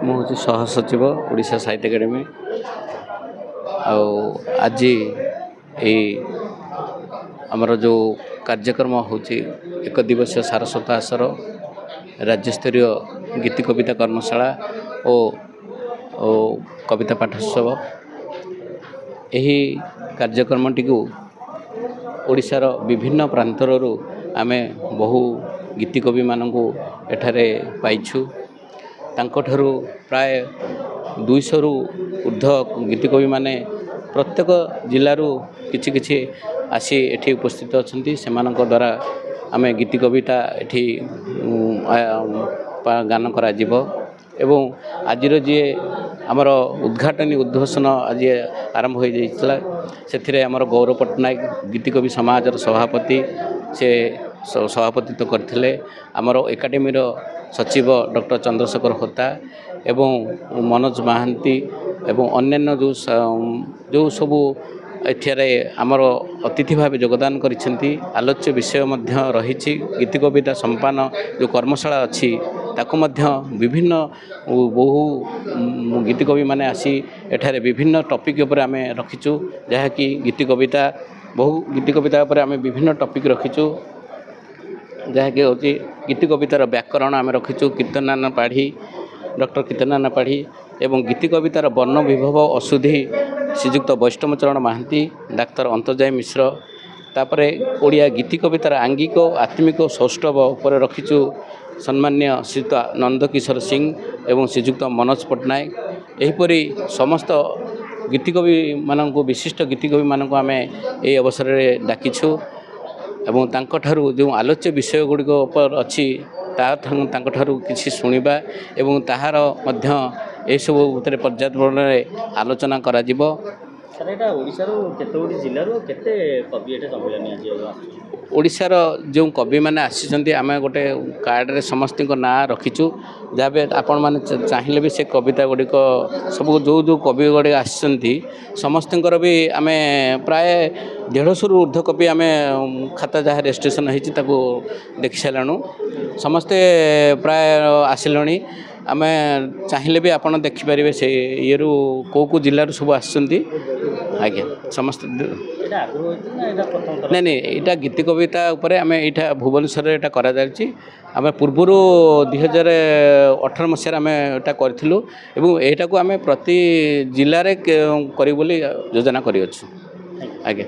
ମୁଁ ହେଉଛି ସହସଚିବ ଓଡ଼ିଶା ସାହିତ୍ୟ ଏକାଡେମୀ। ଆଉ ଆଜି ଏଇ ଆମର ଯେଉଁ କାର୍ଯ୍ୟକ୍ରମ ହେଉଛି ଏକ ଦିବସୀୟ ସାରସ୍ୱତ ଆସର ରାଜ୍ୟସ୍ତରୀୟ ଗୀତି କବିତା କର୍ମଶାଳା ଓ କବିତା ପାଠୋତ୍ସବ। ଏହି କାର୍ଯ୍ୟକ୍ରମଟିକୁ ଓଡ଼ିଶାର ବିଭିନ୍ନ ପ୍ରାନ୍ତରରୁ ଆମେ ବହୁ ଗୀତିକବିମାନଙ୍କୁ ଏଠାରେ ପାଇଛୁ। ତାଙ୍କଠାରୁ ପ୍ରାୟ 200ରୁ ଉର୍ଦ୍ଧ୍ୱ ଗୀତିକବିମାନେ ପ୍ରତ୍ୟେକ ଜିଲ୍ଲାରୁ କିଛି କିଛି ଆସି ଏଠି ଉପସ୍ଥିତ ଅଛନ୍ତି। ସେମାନଙ୍କ ଦ୍ୱାରା ଆମେ ଗୀତି କବିତା ଏଠି ଗାନ କରାଯିବ ଏବଂ ଆଜିର ଯିଏ ଆମର ଉଦ୍ଘାଟନୀ ଉଦ୍ଘୋଷଣ ଆଜି ଆରମ୍ଭ ହୋଇଯାଇଥିଲା, ସେଥିରେ ଆମର ଗୌରବ ପଟ୍ଟନାୟକ ଗୀତିକବି ସମାଜର ସଭାପତି ସେ ସଭାପତିତ୍ୱ କରିଥିଲେ। ଆମର ଏକାଡେମୀର ସଚିବ ଡକ୍ଟର ଚନ୍ଦ୍ରଶେଖର ହୋତା ଏବଂ ମନୋଜ ମହାନ୍ତି ଏବଂ ଅନ୍ୟାନ୍ୟ ଯେଉଁ ସବୁ ଏଠାରେ ଆମର ଅତିଥି ଭାବେ ଯୋଗଦାନ କରିଛନ୍ତି। ଆଲୋଚ୍ୟ ବିଷୟ ମଧ୍ୟ ରହିଛି। ଗୀତି କବିତା ସମ୍ପାନ ଯେଉଁ କର୍ମଶାଳା ଅଛି ତାକୁ ମଧ୍ୟ ବିଭିନ୍ନ ବହୁ ଗୀତିକବିମାନେ ଆସି ଏଠାରେ ବିଭିନ୍ନ ଟପିକ୍ ଉପରେ ଆମେ ରଖିଛୁ, ଯାହାକି ବହୁ ଗୀତି କବିତା ଉପରେ ଆମେ ବିଭିନ୍ନ ଟପିକ୍ ରଖିଛୁ, ଯାହାକି ହେଉଛି ଗୀତି କବିତାର ବ୍ୟାକରଣ ଆମେ ରଖିଛୁ କୀର୍ତ୍ତନାନ ପାଢ଼ୀ ଡକ୍ଟର କୀର୍ତ୍ତନାନ ପାଢ଼ୀ ଏବଂ ଗୀତି କବିତାର ବର୍ଣ୍ଣ ବିଭବ ଅଶୁଦ୍ଧି ଶ୍ରୀଯୁକ୍ତ ବୈଷ୍ଣବଚରଣ ମହାନ୍ତି, ଡାକ୍ତର ଅନ୍ତର୍ଯାମୀ ମିଶ୍ର। ତାପରେ ଓଡ଼ିଆ ଗୀତି କବିତାର ଆଙ୍ଗିକ ଆତ୍ମିକ ସୌଷ୍ଠବ ଉପରେ ରଖିଛୁ ସମ୍ମାନୀୟ ଶ୍ରୀଯୁକ୍ତ ନନ୍ଦକିଶୋର ସିଂ ଏବଂ ଶ୍ରୀଯୁକ୍ତ ମନୋଜ ପଟ୍ଟନାୟକ। ଏହିପରି ସମସ୍ତ ଗୀତିକବିମାନଙ୍କୁ ବିଶିଷ୍ଟ ଗୀତିକବିମାନଙ୍କୁ ଆମେ ଏହି ଅବସରରେ ଡାକିଛୁ ଏବଂ ତାଙ୍କଠାରୁ ଯେଉଁ ଆଲୋଚ୍ୟ ବିଷୟ ଗୁଡ଼ିକ ଉପରେ ଅଛି ତାଙ୍କଠାରୁ କିଛି ଶୁଣିବା ଏବଂ ତାହାର ମଧ୍ୟ ଏସବୁ ଭିତରେ ପର୍ଯ୍ୟାପ୍ତ ପରିମାଣରେ ଆଲୋଚନା କରାଯିବ। ସାର୍, ଏଇଟା ଓଡ଼ିଶାରୁ କେତେଗୁଡ଼ିଏ ଜିଲ୍ଲାରୁ କେତେ କବି ଏଠି ସମ୍ମିଳନୀ ଆଜି ଓଡ଼ିଶାର ଯେଉଁ କବିମାନେ ଆସିଛନ୍ତି ଆମେ ଗୋଟେ କାର୍ଡ଼ରେ ସମସ୍ତଙ୍କ ନାଁ ରଖିଛୁ। ଯାହା ବି ଆପଣମାନେ ଚାହିଁଲେ ବି ସେ କବିତା ଗୁଡ଼ିକ ସବୁ ଯେଉଁ କବି ଗୁଡ଼ିକ ଆସିଛନ୍ତି ସମସ୍ତଙ୍କର ବି ଆମେ ପ୍ରାୟ 150ରୁ ଉର୍ଦ୍ଧ୍ୱ କପି ଆମେ ଖାତା ଯାହା ରେଜିଷ୍ଟ୍ରେସନ୍ ହେଇଛି ତାକୁ ଦେଖି ସାରିଲୁଣି। ସମସ୍ତେ ପ୍ରାୟ ଆସିଲେଣି। ଆମେ ଚାହିଁଲେ ବି ଆପଣ ଦେଖିପାରିବେ ସେ ଇଏରୁ କେଉଁ ଜିଲ୍ଲାରୁ ସବୁ ଆସିଛନ୍ତି। ଆଜ୍ଞା, ସମସ୍ତେ ନାଇଁ ଏଇଟା ଗୀତି କବିତା ଉପରେ ଆମେ ଏଇଟା ଭୁବନେଶ୍ୱରରେ ଏଇଟା କରାଯାଉଛି। ଆମେ ପୂର୍ବରୁ 2018 ମସିହାରେ ଆମେ ଏଇଟା କରିଥିଲୁ ଏବଂ ଏଇଟାକୁ ଆମେ ପ୍ରତି ଜିଲ୍ଲାରେ କରିବୁ ବୋଲି ଯୋଜନା କରିଅଛୁ। ଆଜ୍ଞା।